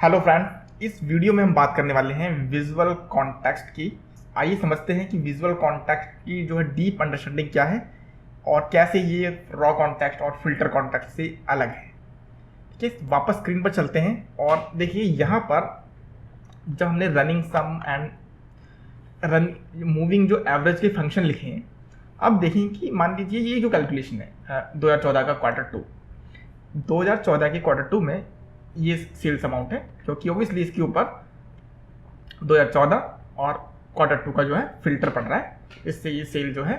Hello friends, इस video में हम बात करने वाले हैं विजुअल कॉन्टेक्स्ट की। आइए समझते हैं कि विजुअल कॉन्टेक्स्ट की जो है डीप अंडरस्टैंडिंग क्या है और कैसे ये रॉ कॉन्टेक्स्ट और फिल्टर कॉन्टेक्स्ट से अलग है। ठीक है, वापस स्क्रीन पर चलते हैं और देखिए यहाँ पर जब हमने रनिंग सम एंड मूविंग जो एवरेज के फंक्शन लिखे हैं, अब देखें कि मान लीजिए ये जो कैलकुलेशन है 2014 का क्वार्टर टू में ये सेल्स अमाउंट है, क्योंकि ओबियसली इसके ऊपर 2014 और क्वार्टर टू का जो है फिल्टर पड़ रहा है, इससे ये सेल जो है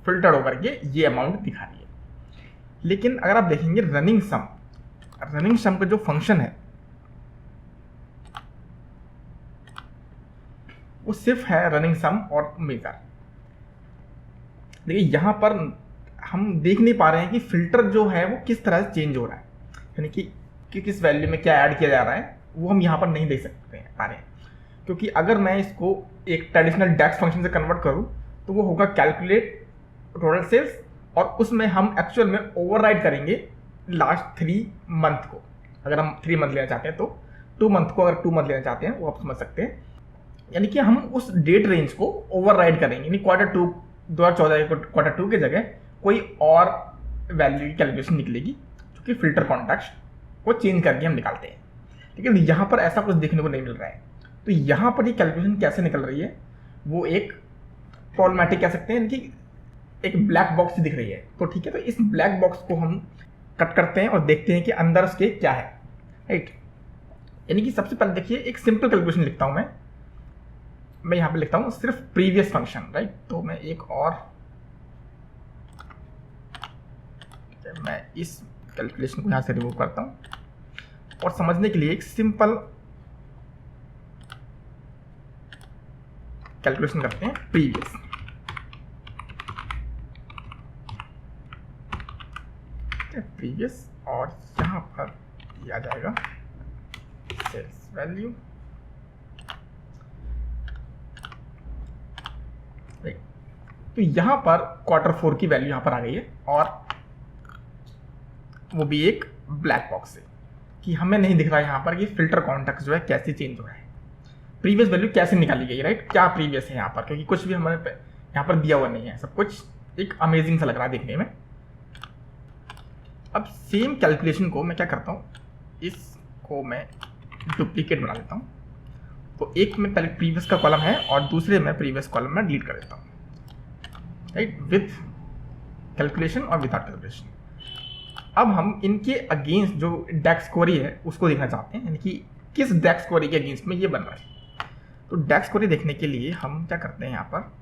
फिल्टर होकर के ये अमाउंट दिखा रही है। लेकिन अगर आप देखेंगे रनिंग सम का जो फंक्शन है वो सिर्फ है रनिंग सम और मेजर। देखिए यहाँ पर हम देख नहीं पा रहे हैं कि फिल्टर जो है वो किस तरह से चेंज हो रहा है, यानी कि किस वैल्यू में क्या ऐड किया जा रहा है वो हम यहाँ पर नहीं देख सकते हैं पा रहे हैं। क्योंकि अगर मैं इसको एक ट्रेडिशनल डेक्स फंक्शन से कन्वर्ट करूँ तो वो होगा कैलकुलेट टोटल सेल्स, और उसमें हम एक्चुअल में ओवरराइड करेंगे लास्ट 3 मंथ को। अगर हम 3 मंथ लेना चाहते हैं तो 2 मंथ को, अगर 2 मंथ लेना चाहते हैं वो आप समझ सकते हैं। यानी कि हम उस डेट रेंज को ओवरराइड करेंगे, यानी क्वार्टर टू 2014 के क्वार्टर टू की जगह कोई और वैल्यू की कैलकुलेशन निकलेगी, जो कि फिल्टर कॉन्टेक्स्ट को चेंज करके हम निकालते हैं। लेकिन यहाँ पर ऐसा कुछ देखने को नहीं मिल रहा है। तो यहाँ पर ये कैलकुलेशन कैसे निकल रही है वो एक प्रॉब्लमैटिक कह सकते हैं, यानी कि एक ब्लैक बॉक्स दिख रही है। तो ठीक है, तो इस ब्लैक बॉक्स को हम कट करते हैं और देखते हैं कि अंदर उसके क्या है, राइट। यानी कि सबसे पहले देखिए एक सिंपल कैलकुलेशन लिखता हूँ मैं यहाँ पे लिखता हूँ सिर्फ प्रीवियस फंक्शन, राइट। तो मैं एक और मैं इस कैलकुलेशन को यहाँ से रिमूव करता हूँ और समझने के लिए एक सिंपल कैलकुलेशन करते हैं प्रीवियस, और यहाँ पर ये आ जाएगा सेल्स वैल्यू, राइट। तो यहाँ पर क्वार्टर 4 की वैल्यू यहाँ पर आ गई है, और वो भी एक ब्लैक बॉक्स से, कि हमें नहीं दिख रहा है यहाँ पर कि फिल्टर कॉन्टेक्स्ट जो है कैसे चेंज हो रहा है, प्रीवियस वैल्यू कैसे निकाली गई, राइट। क्या प्रीवियस है यहाँ पर, क्योंकि कुछ भी हमारे यहाँ पर दिया हुआ नहीं है, सब कुछ एक अमेजिंग सा लग रहा है देखने में। अब सेम कैलकुलेशन को मैं क्या करता हूँ, इसको मैं डुप्लीकेट बना लेता हूँ। तो एक में पहले प्रीवियस का कॉलम है और दूसरे में प्रीवियस कॉलम में डिलीट कर देता हूँ, राइट, विथ कैलकुलेशन और विदाउट कैलकुलेशन। अब हम इनके अगेंस्ट जो डेक्स क्वेरी है उसको देखना चाहते हैं, यानी कि किस डेक्स क्वेरी के अगेंस्ट में ये बन रहा है। तो डेक्स क्वेरी देखने के लिए हम क्या करते हैं, यहाँ पर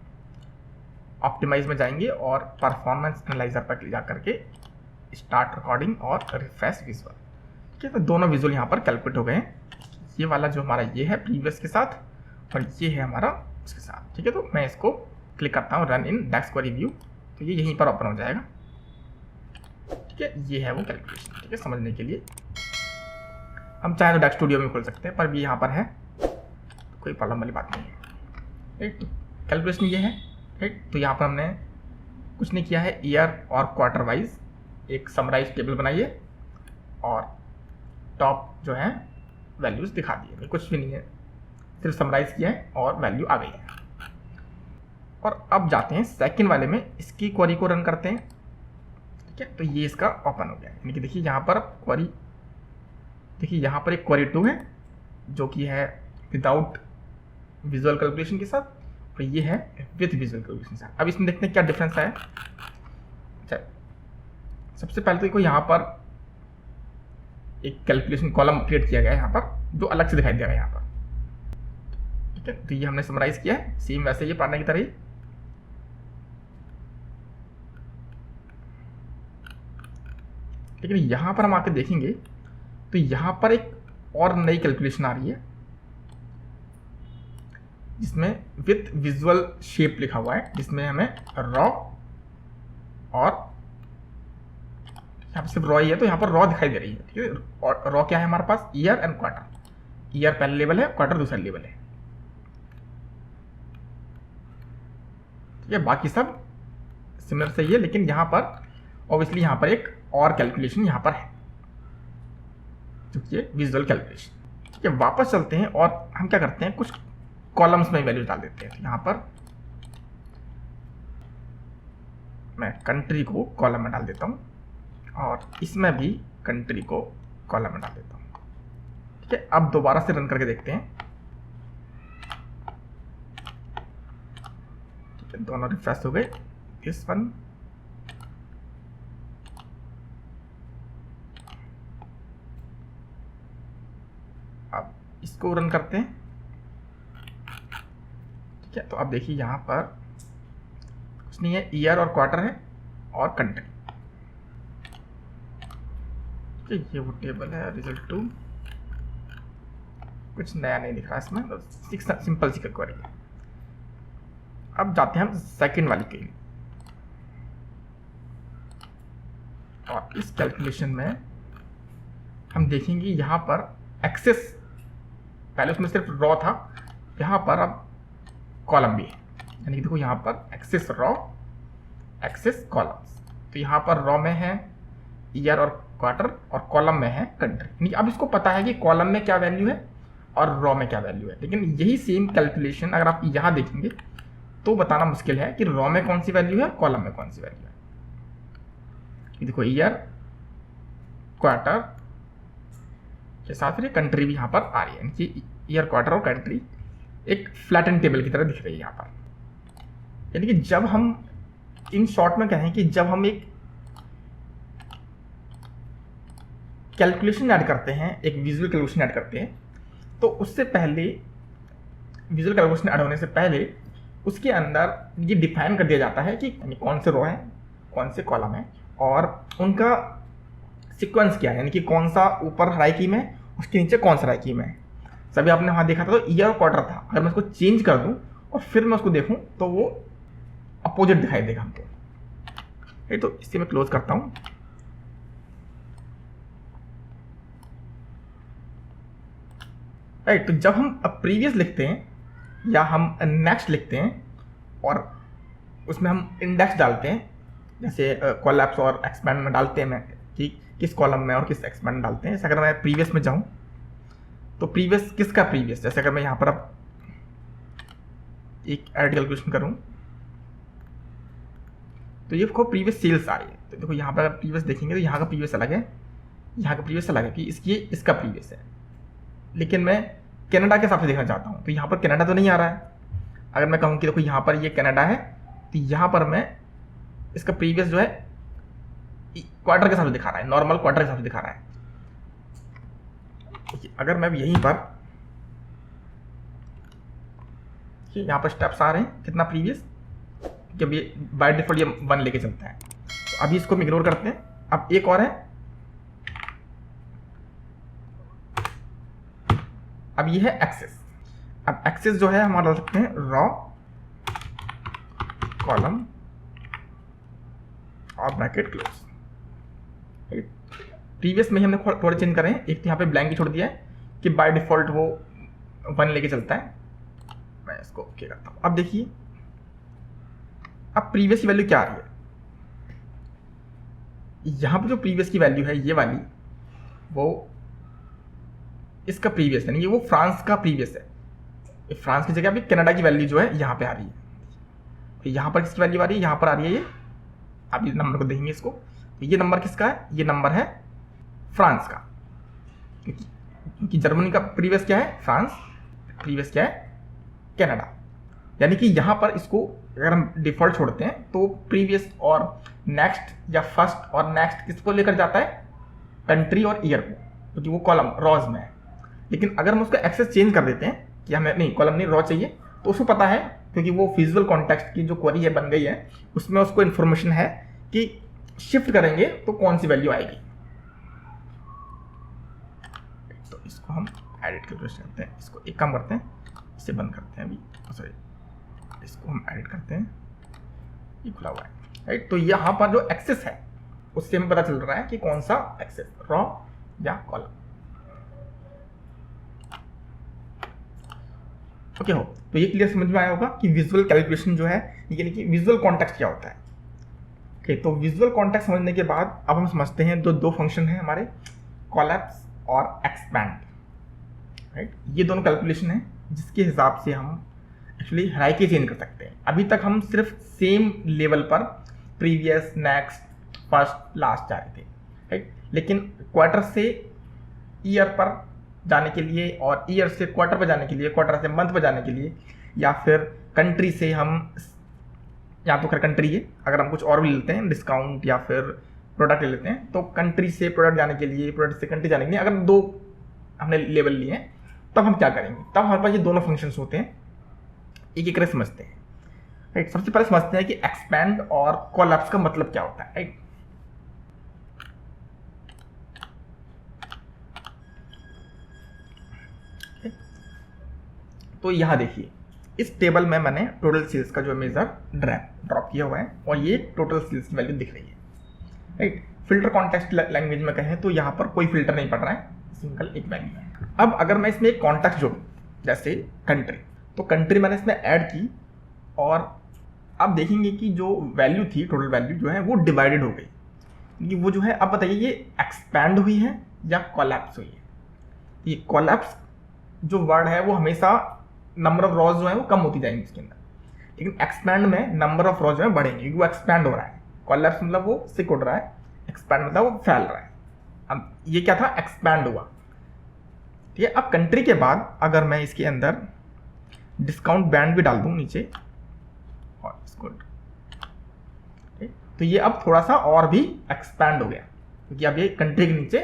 ऑप्टिमाइज में जाएंगे और परफॉर्मेंस एनालाइजर पर जा करके स्टार्ट रिकॉर्डिंग और रिफ्रेश विजुअल। ठीक है, तो दोनों विजुअल यहाँ पर कैलकुलेट हो गए हैं। ये वाला जो हमारा ये है प्रीवियस के साथ और ये है हमारा उसके साथ। ठीक है, तो मैं इसको क्लिक करता हूँ run index query view, तो ये यहीं पर ओपन हो जाएगा। ठीक है, ये है वो कैलकुलेशन। ठीक है, समझने के लिए हम चाहे तो डेक्स स्टूडियो में खोल सकते हैं, पर भी यहाँ पर है तो कोई प्रॉब्लम वाली बात नहीं है, राइट। तो कैलकुलेशन ये है, राइट। तो यहाँ पर हमने कुछ नहीं किया है, ईयर और क्वार्टर वाइज एक समराइज टेबल बनाइए और टॉप जो है वैल्यूज दिखा दिए, कुछ भी नहीं है, सिर्फ समराइज किया है और वैल्यू आ गई है। और अब जाते हैं सेकंड वाले में, इसकी क्वेरी को रन करते हैं। ठीक है, तो ये इसका ओपन हो गया, यानी कि देखिए यहाँ पर क्वेरी, देखिए यहाँ पर एक क्वेरी 2 है जो कि है विदाउट विजुअल कैलकुलेशन के साथ, और ये है विथ विजुअल कैलकुलेशन के साथ। अब इसमें देखते हैं क्या डिफरेंस है। अच्छा, सबसे पहले तो देखो यहाँ पर एक कैलकुलेशन कॉलम क्रिएट किया गया है यहाँ पर, जो अलग से दिखाई दे रहा है यहाँ पर। ठीक है, तो ये हमने समराइज किया है सेम वैसे ये पढ़ने की तरह ही। लेकिन यहाँ पर हम आके देखेंगे तो यहाँ पर एक और नई कैलकुलेशन आ रही है जिसमें विथ विजुअल शेप लिखा हुआ है, जिसमें हमें रॉ और यहाँ पर सिर्फ रॉ ही है, तो यहाँ पर रॉ दिखाई दे रही है। ठीक है, और रॉ क्या है हमारे पास, ईयर एंड क्वार्टर। ईयर पहला लेवल है, क्वार्टर दूसरा लेवल है। ठीक है, बाकी सब सिमिलर सही है, लेकिन यहाँ पर ऑब्वियसली यहाँ पर एक और कैलकुलेशन यहाँ पर है जो कि विजुअल कैलकुलेशन। ठीक है, वापस चलते हैं और हम क्या करते हैं, कुछ कॉलम्स में वैल्यूज डाल देते हैं। यहाँ पर मैं कंट्री को कॉलम में डाल देता हूँ और इसमें भी कंट्री को कॉलम में डाल देता हूँ। ठीक है, अब दोबारा से रन करके देखते हैं। ठीक है, दोनों रिफ्रेश हो गए। इस वन अब इसको रन करते हैं। ठीक है, तो अब देखिए यहाँ पर कुछ नहीं है, ईयर और क्वार्टर है और कंट्री। ठीक है, ये वो टेबल है रिजल्ट 2, कुछ नया नहीं दिख रहा इसमें, सिंपल सी क्वेरी है। अब जाते हैं हम सेकंड वाली के लिए और इस कैलकुलेशन में हम देखेंगे यहाँ पर एक्सेस, पहले उसमें सिर्फ रॉ था, यहाँ पर अब कॉलम भी है। यानी कि देखो यहाँ पर एक्सेस रॉ, एक्सेस कॉलम्स। तो यहाँ पर रॉ में है ईयर और क्वार्टर और कॉलम में है कंट्री। यानी अब इसको पता है कि कॉलम में क्या वैल्यू है और रॉ में क्या वैल्यू है। लेकिन यही सेम कैलकुलेशन अगर आप यहाँ देखेंगे तो बताना मुश्किल है कि रॉ में कौन सी वैल्यू है, कॉलम में कौन सी वैल्यू है। देखो ईयर, क्वार्टर के साथ फिर कंट्री भी यहाँ पर आ रही है। यानी कि ईयर, क्वार्टर और कंट्री एक फ्लैटन टेबल की तरह दिख रही है यहाँ पर। यानी कि जब हम इन शॉर्ट में कहें कि जब हम एक कैलकुलेशन ऐड करते हैं, एक विजुअल कैलकुलेशन ऐड करते हैं, तो उससे पहले, विजुअल कैलकुलेशन ऐड होने से पहले उसके अंदर ये डिफाइन कर दिया जाता है कि कौन से रो है, कौन से कॉलम है और उनका सीक्वेंस क्या है। यानी कि कौन सा ऊपर राइट की में, उसके नीचे कौन सा राइट की में। सभी आपने वहाँ देखा था तो ईयर और क्वार्टर था, अगर मैं उसको चेंज कर दूँ और फिर मैं उसको देखूँ तो वो अपोजिट दिखाई देगा हमको। तो इसे मैं क्लोज करता हूँ। राइट, तो जब हम प्रीवियस लिखते हैं या हम नेक्स्ट लिखते हैं और उसमें हम इंडेक्स डालते हैं, जैसे कोलैप्स और एक्सपैंड में डालते हैं मैं कि किस कॉलम में और किस एक्सपैंड में डालते हैं। जैसे अगर मैं प्रीवियस में जाऊँ तो प्रीवियस किसका प्रीवियस, जैसे अगर मैं यहाँ पर अब एक ऐड कैलकुलेशन करूँ तो ये देखो प्रीवियस सेल्स आ रही है। तो देखो यहाँ पर अगर प्रीवियस देखेंगे तो यहाँ का प्रीवियस अलग है, यहाँ का प्रीवियस अलग है कि इसका प्रीवियस है। लेकिन मैं कनाडा के हिसाब से देखना चाहता हूँ तो यहाँ पर कनाडा तो नहीं आ रहा है। अगर मैं कहूँ कि देखो यहाँ पर ये कनाडा है तो यहाँ पर मैं इसका प्रीवियस जो है क्वार्टर के हिसाब से दिखा रहा है, नॉर्मल क्वार्टर के हिसाब से दिखा रहा है। अगर मैं यहीं पर, यहाँ पर स्टेप्स आ रहे हैं कितना प्रीवियस, जब ये बाय डिफॉल्ट ये 1 लेके चलता है। तो अभी इसको हम इग्नोर करते हैं। अब एक और है, अब ये है एक्सेस। अब एक्सेस जो है हम डाल सकते हैं रॉ, कॉलम और ब्रैकेट क्लोज। प्रीवियस में ही हमने थोड़े चेंज करें, एक तो यहाँ पे ब्लैंक ही छोड़ दिया है कि बाय डिफॉल्ट वो 1 लेके चलता है। मैं इसको ओके करता हूँ। अब देखिए अब प्रीवियस की वैल्यू क्या आ रही है, यहाँ पे जो प्रीवियस की वैल्यू है ये वाली, वो इसका प्रीवियस यानी कि वो फ्रांस का प्रीवियस है। फ्रांस की जगह अभी कनाडा की वैल्यू जो है यहाँ पे आ रही है। तो यहाँ पर किसकी वैल्यू आ रही है, यहाँ पर आ रही है ये। आप इस नंबर को देखेंगे इसको, तो ये नंबर किसका है, ये नंबर है फ्रांस का, क्योंकि जर्मनी का प्रीवियस क्या है, फ्रांस, प्रीवियस क्या है, कनाडा। यानी कि यहाँ पर इसको अगर हम डिफॉल्ट छोड़ते हैं तो प्रीवियस और नेक्स्ट या फर्स्ट और नेक्स्ट किसको लेकर जाता है, कंट्री और ईयर को, क्योंकि वो कॉलम रॉज में है। लेकिन अगर हम उसका एक्सेस चेंज कर देते हैं कि हमें नहीं कॉलम नहीं रॉ चाहिए, तो उसको पता है क्योंकि वो विजुअल कॉन्टेक्स्ट की जो क्वेरी है बन गई है, उसमें उसको इन्फॉर्मेशन है कि शिफ्ट करेंगे तो कौन सी वैल्यू आएगी। तो इसको हम एडिट करते हैं, इसको एक काम करते हैं, इसे बंद करते हैं अभी, सॉरी इसको हम एडिट करते हैं, ये खुला हुआ है। राइट, तो यहाँ पर जो एक्सेस है उससे हमें पता चल रहा है कि कौन सा एक्सेस, रॉ या कॉलम। ओके हो, तो ये क्लियर समझ में आया होगा कि विजुअल कैलकुलेशन जो है यानी कि विजुअल कॉन्टेक्स्ट क्या होता है। ओके, तो विजुअल कॉन्टेक्स्ट समझने के बाद अब हम समझते हैं दो फंक्शन हैं हमारे, कोलैप्स और एक्सपैंड। राइट। ये दोनों कैलकुलेशन है जिसके हिसाब से हम एक्चुअली हायरार्की चेंज कर सकते हैं। अभी तक हम सिर्फ सेम लेवल पर प्रीवियस, नेक्स्ट, फर्स्ट, लास्ट जा रहे थे, राइट। लेकिन क्वार्टर से ईयर पर जाने के लिए और ईयर से क्वार्टर पर जाने के लिए, क्वार्टर से मंथ पर जाने के लिए, या फिर कंट्री से हम, या तो खैर कंट्री है, अगर हम कुछ और भी लेते हैं डिस्काउंट या फिर प्रोडक्ट ले लेते हैं, तो कंट्री से प्रोडक्ट जाने के लिए, प्रोडक्ट से कंट्री जाने के लिए अगर दो हमने लेवल लिए हैं, तब हम क्या करेंगे, तब हमारे पास ये दोनों फंक्शंस होते हैं। एक एक करके समझते हैं, राइट। सबसे पहले समझते हैं कि एक्सपैंड और कोलैप्स का मतलब क्या होता है, राइट। तो यहां देखिए, इस टेबल में मैंने टोटल सेल्स का जो मेजर ड्रॉप किया हुआ है और ये टोटल सेल्स की वैल्यू दिख रही है, राइट। फिल्टर कॉन्टेक्स्ट लैंग्वेज में कहें तो यहाँ पर कोई फिल्टर नहीं पड़ रहा है, सिंगल एक वैल्यू है। अब अगर मैं इसमें एक कॉन्टेक्स्ट जोड़ूं, जैसे कंट्री, तो कंट्री मैंने इसमें ऐड की और अब देखेंगे कि जो वैल्यू थी, टोटल वैल्यू जो है वो डिवाइडेड हो गई, क्योंकि वो जो है, अब बताइए ये एक्सपैंड हुई है या कोलैप्स हुई है। ये कोलैप्स जो वर्ड है वो हमेशा नंबर ऑफ रॉज जो है वो कम होती जाएंगी इसके अंदर, लेकिन एक्सपैंड में नंबर ऑफ रॉज जो है बढ़ेंगे, क्योंकि वो एक्सपैंड हो रहा है। कोलैप्स मतलब वो सिक उड़ रहा है, एक्सपैंड मतलब वो फैल रहा है। अब ये क्या था, एक्सपैंड हुआ, ठीक है। अब कंट्री के बाद अगर मैं इसके अंदर डिस्काउंट बैंड भी डाल दूं नीचे, और इसको, तो ये अब थोड़ा सा और भी एक्सपैंड हो गया, क्योंकि अब ये कंट्री के नीचे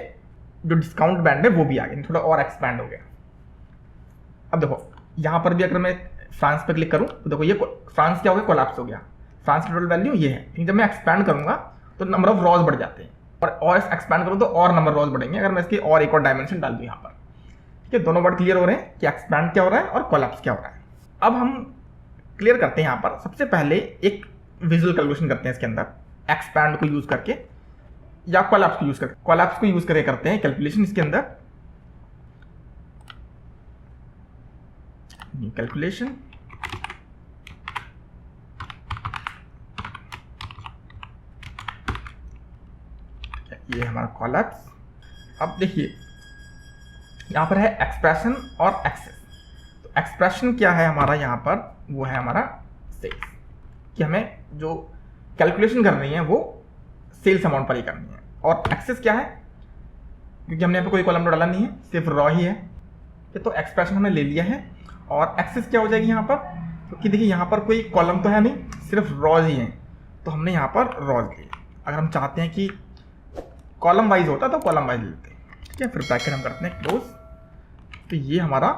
जो डिस्काउंट बैंड है वो भी आ गया, थोड़ा और एक्सपैंड हो गया। अब देखो यहाँ पर भी अगर मैं फ्रांस पर क्लिक करूँ तो देखो ये फ्रांस क्या हो गया, कोलैप्स हो गया। फ्रांस की टोटल वैल्यू ये है, लेकिन जब मैं एक्सपैंड करूंगा तो नंबर ऑफ रॉज बढ़ जाते हैं, और एक्सपैंड करूँ तो और नंबर रॉज बढ़ेंगे अगर मैं इसकी और एक और डायमेंशन डाल दूँ यहाँ पर, ठीक है। दोनों वर्ड क्लियर हो रहे हैं कि एक्सपैंड क्या हो रहा है और कोलैप्स क्या हो रहा है। अब हम क्लियर करते हैं यहाँ पर, सबसे पहले एक विजुअल कैलकुलेशन करते हैं इसके अंदर, एक्सपैंड को यूज करके या कोलैप्स को यूज करके। कोलैप्स को यूज करके करते हैं कैलकुलेशन इसके अंदर, न्यू कैलकुलेशन, ये हमारा कोलैप्स। अब देखिए यहां पर है एक्सप्रेशन और एक्सेस। तो एक्सप्रेशन क्या है हमारा यहाँ पर, वो है हमारा सेल्स, कि हमें जो कैलकुलेशन करनी है वो सेल्स अमाउंट पर ही करनी है। और एक्सेस क्या है, क्योंकि हमने यहाँ पे कोई कॉलम तो डाला नहीं है, सिर्फ रॉ ही है, तो एक्सप्रेशन हमने ले लिया है। और एक्सेस क्या हो जाएगी यहाँ पर, क्योंकि देखिए यहाँ पर कोई कॉलम तो है नहीं, सिर्फ रॉज ही हैं, तो हमने यहाँ पर रॉज लिए। अगर हम चाहते हैं कि कॉलम वाइज होता तो कॉलम वाइज लेते हैं, ठीक है। फिर ब्रैकेट हम करते हैं क्लोज, तो ये हमारा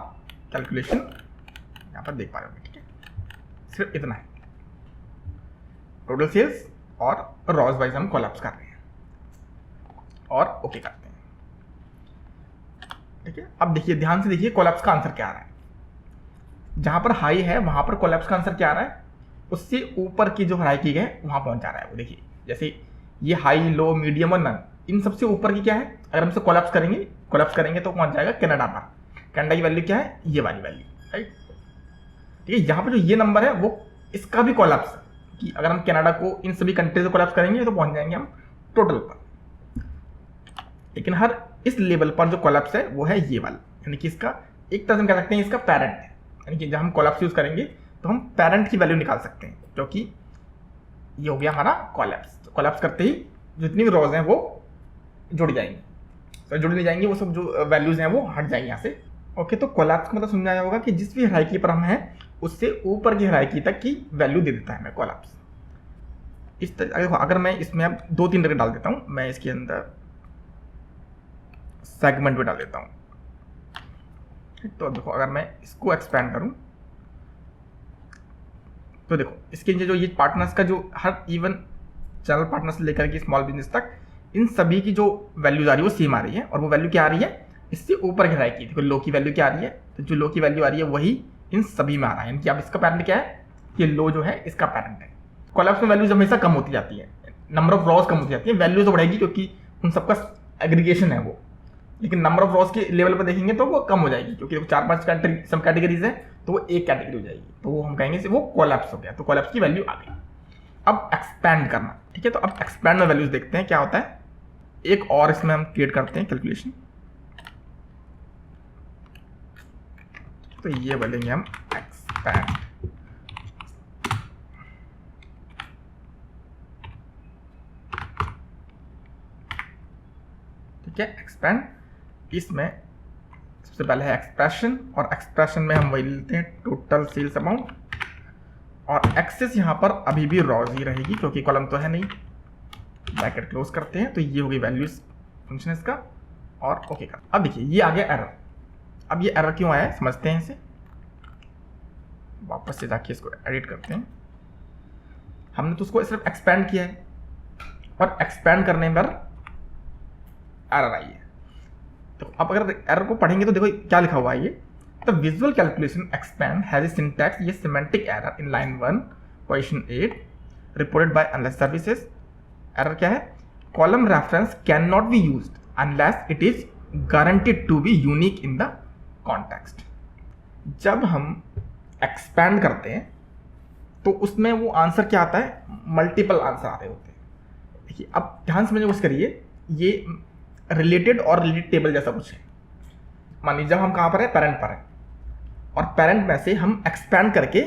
कैलकुलेशन यहाँ पर देख पा रहे होंगे, ठीक है। सिर्फ इतना है, टोटल सेल्स और रॉज वाइज हम कोलैप्स कर रहे हैं और ओके करते हैं, ठीक है। अब देखिए ध्यान से देखिए कोलैप्स का आंसर क्या आ रहा है। जहां पर हाई है वहां पर कोलैप्स का आंसर क्या आ रहा है, उससे ऊपर की जो हाई की गए वहां पहुंच जा रहा है वो। देखिए जैसे ये हाई, लो, मीडियम और नन, इन सबसे ऊपर की क्या है, अगर हम इसे कोलैप्स करेंगे तो पहुंच जाएगा कनाडा पर। कनाडा की वैल्यू क्या है, ये वाली वैल्यू, राइट, ठीक है। यहाँ पर जो ये नंबर है वो इसका भी कोलैप्स है, कि अगर हम कनाडा को इन सभी कंट्री से कोलैप्स करेंगे तो पहुंच जाएंगे हम टोटल पर। लेकिन हर इस लेवल पर जो कोलैप्स है वो है ये वाला, यानी कि इसका एक तरह से कह सकते हैं इसका पेरेंट है, यानी कि जब हम कोलैप्स यूज करेंगे तो हम पेरेंट की वैल्यू निकाल सकते हैं, क्योंकि ये हो गया हमारा कोलैप्स। तो कोलैप्स करते ही जितनी भी रोज हैं वो जुड़ जाएंगी, तो जुड़ नहीं जाएंगी, वो सब जो वैल्यूज हैं वो हट जाएंगे यहाँ से। ओके, तो कोलैप्स का मतलब समझाया होगा कि जिस भी हायरार्की पर हम हैं उससे ऊपर की हायरार्की तक की वैल्यू दे देता है हमें कोलैप्स। इस तरह अगर मैं इसमें अब 2-3 तरह डाल देता हूँ, मैं इसके अंदर सेगमेंट भी डाल देता हूँ, तो देखो अगर मैं इसको एक्सपैंड करूँ तो देखो इसके नीचे जो ये पार्टनर्स का जो हर इवन चैनल पार्टनर से लेकर के स्मॉल बिजनेस तक, इन सभी की जो वैल्यूज आ रही है वो सेम आ रही है, और वो वैल्यू क्या आ रही है, इससे ऊपर की हायरार्की। देखो लो की वैल्यू क्या आ रही है, तो जो लो की वैल्यू आ रही है वही इन सभी में आ रहा है, यानी कि अब इसका पैरेंट क्या है, ये लो जो है इसका पैरेंट है। कोलैप्स में वैल्यूज हमेशा कम होती जाती है, नंबर ऑफ रॉज कम होती जाती है, वैल्यू तो बढ़ेगी क्योंकि उन सबका एग्रीगेशन है वो, लेकिन नंबर ऑफ रॉज के लेवल पर देखेंगे तो वो कम हो जाएगी, क्योंकि 4-5 सब कैटेगरीज है तो वो एक कैटेगरी हो जाएगी, तो वो हम कहेंगे वो कोलैप्स हो गया, तो कोलैप्स की वैल्यू आ गई। अब एक्सपैंड करना, ठीक है, तो अब एक्सपैंड में वैल्यूज देखते हैं क्या होता है। एक और इसमें हम क्रिएट करते हैं कैलकुलेशन, तो ये बोलेंगे हम एक्सपैंड। ठीक है, एक्सपैंड। इसमें सबसे पहले है एक्सप्रेशन, और एक्सप्रेशन में हम वही लेते हैं टोटल सेल्स अमाउंट, और एक्सेस यहाँ पर अभी भी रॉज ही रहेगी क्योंकि कॉलम तो है नहीं। ब्रैकेट क्लोज करते हैं, तो ये हो गई वैल्यूज फंक्शन इसका, और ओके कर। अब देखिए ये आ गया एरर। अब ये एरर क्यों आया है समझते हैं इसे। वापस से जाके इसको एडिट करते हैं। हमने तो उसको सिर्फ एक्सपैंड किया है, और एक्सपैंड करने पर एरर आई है। तो अब अगर एरर को पढ़ेंगे तो देखो क्या लिखा हुआ है ये, the visual calculation expand has a syntax, ये semantic error in line 1 question 8 reported by Analysis Services. Error क्या है, column reference can not be used unless it is guaranteed to be unique in the context. जब हम expand करते हैं तो उसमें वो आंसर क्या आता है, मल्टीपल आंसर आ रहे होते हैं। देखिए अब ध्यान समझने की कोशिश करिए, ये रिलेटेड और रिलेटेड टेबल जैसा कुछ है। मान लीजिए जब हम कहाँ पर है, पेरेंट पर है, और पेरेंट में से हम एक्सपैंड करके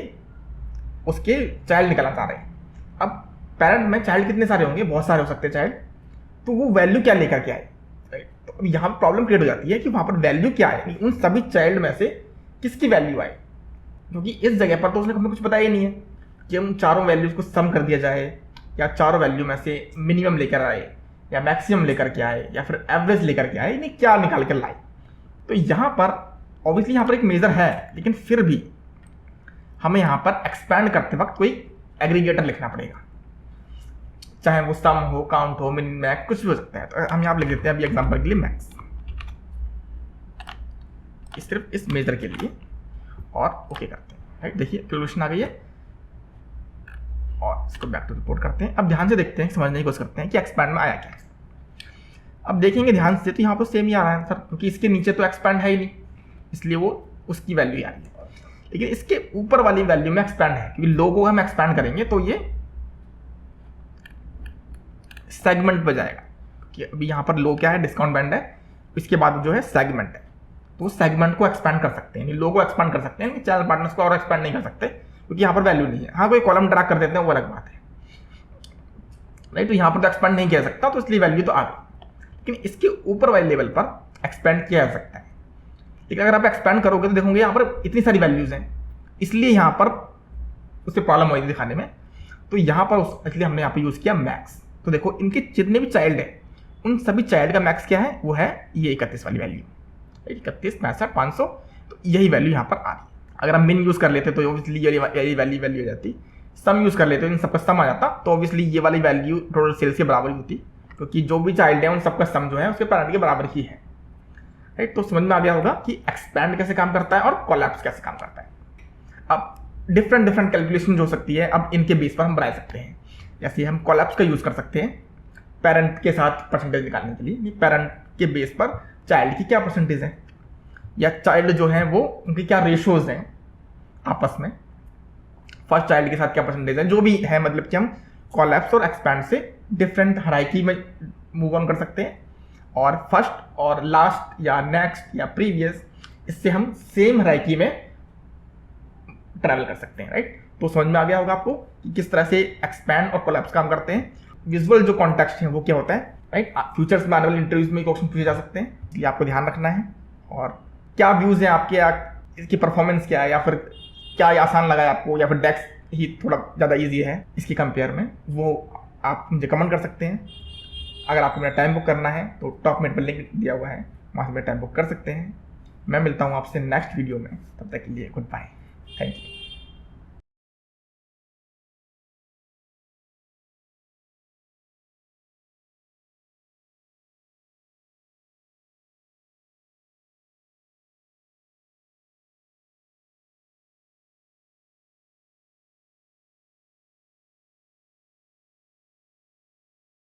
उसके चाइल्ड निकालना चाह रहे हैं। अब पेरेंट में चाइल्ड कितने सारे होंगे, बहुत सारे हो सकते हैं चाइल्ड, तो वो वैल्यू क्या लेकर के आए। तो अब यहाँ पर प्रॉब्लम क्रिएट हो जाती है कि वहाँ पर वैल्यू क्या है, उन सभी चाइल्ड में से किसकी वैल्यू आए, क्योंकि इस जगह पर तो उसने हमें कुछ बताया ही नहीं है कि हम चारों वैल्यूज को सम कर दिया जाए, या चारों वैल्यू में से मिनिमम लेकर आए, या मैक्सिमम लेकर के आए, या फिर एवरेज लेकर के आए, नहीं क्या निकाल कर लाए। तो यहाँ पर ऑब्वियसली यहाँ पर एक मेजर है, लेकिन फिर भी हमें यहाँ पर एक्सपैंड करते वक्त कोई एग्रीगेटर लिखना पड़ेगा, चाहे वो सम हो, काउंट हो, मिन, मैक्स, कुछ भी हो सकता है। तो हम यहाँ पर लिख देते हैं अभी एग्जांपल के लिए मैक्स, सिर्फ इस मेजर के लिए, और ओके करते हैं। राइट, देखिए कैलकुलेशन आ गई है, और इसको बैक टू रिपोर्ट करते हैं। अब ध्यान से देखते हैं, समझने की कोशिश करते हैं कि एक्सपैंड में आया क्या है। अब देखेंगे ध्यान से तो यहाँ पर सेम ही आ रहा है आंसर, क्योंकि इसके नीचे तो एक्सपैंड है ही नहीं, इसलिए वो उसकी वैल्यू आ रही है। लेकिन इसके ऊपर वाली वैल्यू में एक्सपैंड है, क्योंकि लो को हम एक्सपैंड करेंगे तो ये सेगमेंट पर जाएगा। कि अभी यहाँ पर लो क्या है, डिस्काउंट बैंड है, इसके बाद जो है सेगमेंट है, तो सेगमेंट को एक्सपैंड कर सकते हैं, लो को एक्सपैंड कर सकते हैं, चैनल पार्टनर्स को और एक्सपैंड नहीं कर सकते क्योंकि यहाँ पर वैल्यू नहीं है। हाँ कोई कॉलम ड्रैग कर देते हैं वो अलग बात है, राइट। तो यहाँ पर तो एक्सपैंड नहीं किया जा सकता, तो इसलिए वैल्यू तो आ गई। लेकिन इसके ऊपर वाले लेवल पर एक्सपैंड किया जा सकता है। लेकिन अगर आप एक्सपैंड करोगे तो देखोगे यहाँ पर इतनी सारी वैल्यूज हैं, इसलिए यहाँ पर उससे प्रॉब्लम हुई थी दिखाने में। तो यहाँ पर इसलिए हमने यहाँ पे यूज किया मैक्स। तो देखो इनके जितने भी चाइल्ड है उन सभी चाइल्ड का मैक्स क्या है, वो है ये 31 वाली वैल्यू, 31, 65, 500। तो यही वैल्यू यहाँ पर आ रही है। अगर हम मिन यूज कर लेते तो ऑब्वियसली यही वैल्यू हो जाती। सम यूज कर लेते तो इन सबका सम आ जाता, तो ऑब्वियसली ये वाली वैल्यू टोटल सेल्स के बराबर ही होती, क्योंकि जो भी चाइल्ड है उन सबका सम जो है उसके पेरेंट के बराबर ही है, राइट। तो समझ में आ गया होगा कि एक्सपैंड कैसे काम करता है और कोलैप्स कैसे काम करता है। अब डिफरेंट कैलकुलेशन जो हो सकती है, अब इनके बेस पर हम बना सकते हैं। जैसे हम कोलैप्स का यूज कर सकते हैं पेरेंट के साथ परसेंटेज निकालने के लिए, पेरेंट के बेस पर चाइल्ड की क्या परसेंटेज है, या चाइल्ड जो है वो उनके क्या रेशोज हैं आपस में, फर्स्ट चाइल्ड के साथ क्या परसेंटेज है, जो भी है। मतलब कि हम कोलैप्स और एक्सपैंड से डिफरेंट हायरार्की में मूव ऑन कर सकते हैं, और फर्स्ट और लास्ट या नेक्स्ट या प्रीवियस, इससे हम सेम हायरार्की में ट्रैवल कर सकते हैं, राइट। तो समझ में आ गया होगा आपको कि किस तरह से एक्सपैंड और कोलैप्स काम करते हैं। विजुअल जो कॉन्टेक्स्ट है वो क्या होता है, राइट। फ्यूचर्स में आने वाले इंटरव्यूज में क्वेश्चन पूछे जा सकते हैं, ये आपको ध्यान रखना है। और क्या व्यूज हैं आपके, इसकी परफॉर्मेंस क्या है, या फिर क्या आसान लगा है आपको, या फिर डेक्स ही थोड़ा ज़्यादा ईजी है इसकी कंपेयर में, वो आप मुझे कमेंट कर सकते हैं। अगर आपको मेरा टाइम बुक करना है तो टॉप मेट पर लिंक दिया हुआ है, वहाँ से मेरा टाइम बुक कर सकते हैं। मैं मिलता हूँ आपसे नेक्स्ट वीडियो में, तब तक के लिए गुड बाय, थैंक यू।